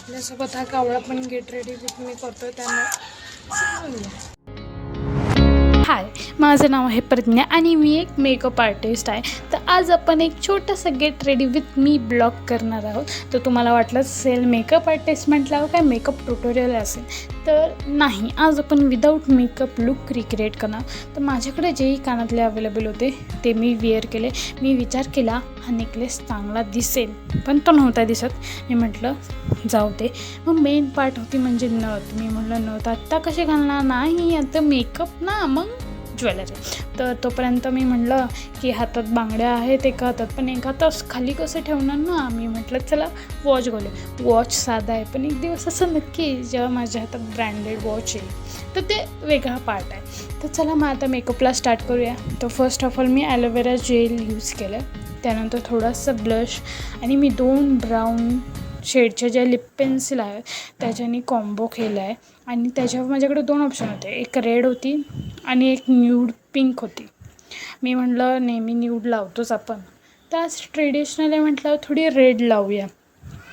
आपल्यासोबत हा कावळा पण गेट रेडी विथ मी करतोय त्यामुळे हाय, माझं नाव आहे प्रज्ञा आणि मी एक मेकअप आर्टिस्ट आहे. तर आज आपण एक छोटंसं get ready with me blog करणार आहोत. तर तुम्हाला वाटलं असेल मेकअप आर्टिस्ट म्हटल्यावर काय मेकअप ट्युटोरियल असेल, तर नाही. आज आपण विदाऊट मेकअप लुक रिक्रिएट करणार. तर माझ्याकडे जेही कानातले अवेलेबल होते ते मी वेअर केले. मी विचार केला हा नेकलेस चांगला दिसेल, पण तो नव्हता दिसत. मी म्हटलं जाऊ दे. मग मेन पार्ट होती म्हणजे नथ. मी म्हटलं नथ आत्ता कशी घालणार, नाही आता मेकअप ना, मग ज्वेलरी. तर तोपर्यंत मी म्हटलं की हातात बांगड्या आहेत एका हातात, पण एका हातात खाली कसं ठेवणार ना. मी म्हटलं चला वॉच घालूया. वॉच साधा आहे, पण एक दिवस असं नक्की जेव्हा माझ्या हातात ब्रँडेड वॉच येईल तर ते वेगळा पार्ट आहे. तर चला मग आता मेकअपला स्टार्ट करूया. तर फर्स्ट ऑफ ऑल मी ॲलोवेरा जेल यूज केलं आहे. त्यानंतर थोडासा ब्लश आणि मी 2 ब्राऊन शेडच्या ज्या लिप पेन्सिल आहे त्याच्याने कॉम्बो केला आहे. आणि त्याच्यावर माझ्याकडे 2 ऑप्शन होते, एक रेड होती आणि एक न्यूड पिंक होती. मी म्हटलं नेहमी न्यूड लावतोच आपण, तर आज ट्रेडिशनल आहे म्हटलं थोडी रेड लावूया.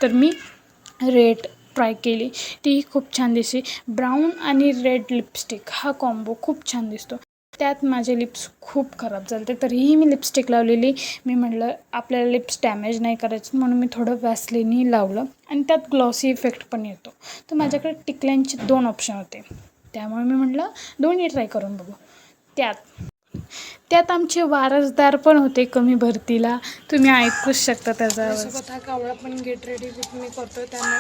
तर मी रेड ट्राय केली, तीही खूप छान दिसली. ब्राऊन आणि रेड लिपस्टिक हा कॉम्बो खूप छान दिसतो. त्यात माझे लिप्स खूप खराब झाले, तरीही मी लिपस्टिक लावलेली. मी म्हटलं आपल्याला लिप्स डॅमेज नाही करायचं, म्हणून मी थोडं वॅसलिनही लावलं आणि त्यात ग्लॉसी इफेक्ट पण येतो. तर माझ्याकडे टिकल्यांचे 2 ऑप्शन होते, त्यामुळे मी म्हटलं दोन्ही ट्राय करून बघू. त्यात आमचे वारसदार पण होते कमी भरतीला. तुम्ही ऐकूच शकता त्याचा आवाज. आपल्यासोबत हा कावळा पण गेट रेडी विथ मी करतोय त्यामुळे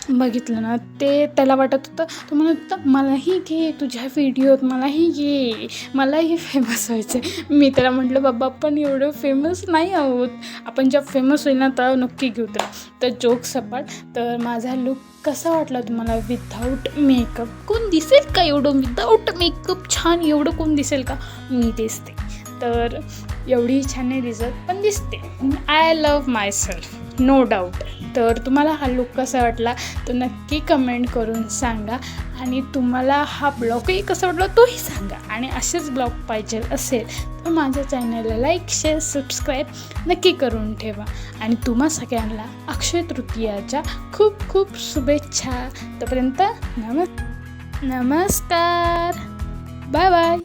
बघितलं ना, ते त्याला वाटत होतं, तो म्हणत होता मलाही घे तुझ्या व्हिडिओत, मलाही घे, मलाही फेमस व्हायचं आहे. मी त्याला म्हटलं बाबा आपण एवढं फेमस नाही आहोत, आपण जेव्हा फेमस होईल ना तेव्हा नक्की घेऊ त्याला. तर जोक सपाट. तर माझा लुक कसा वाटला तुम्हाला विदाऊट मेकअप? कोण दिसेल का एवढं विदाऊट मेकअप छान? एवढं कोण दिसेल का? मी दिसते. तर एवढी छान नाही दिसत, पण दिसते. I love myself, no doubt. तर तुम्हाला हा लुक कसा वाटला तो नक्की कमेंट करून सांगा. आणि तुम्हाला हा ब्लॉगही कसा वाटला तोही सांगा. आणि असेच ब्लॉग पाहिजे असेल तर माझ्या चॅनलला लाईक, शेअर, सबस्क्राईब नक्की करून ठेवा. आणि तुम्हा सगळ्यांना अक्षय तृतीयाच्या खूप खूप शुभेच्छा. तोपर्यंत नमस्कार, बाय बाय.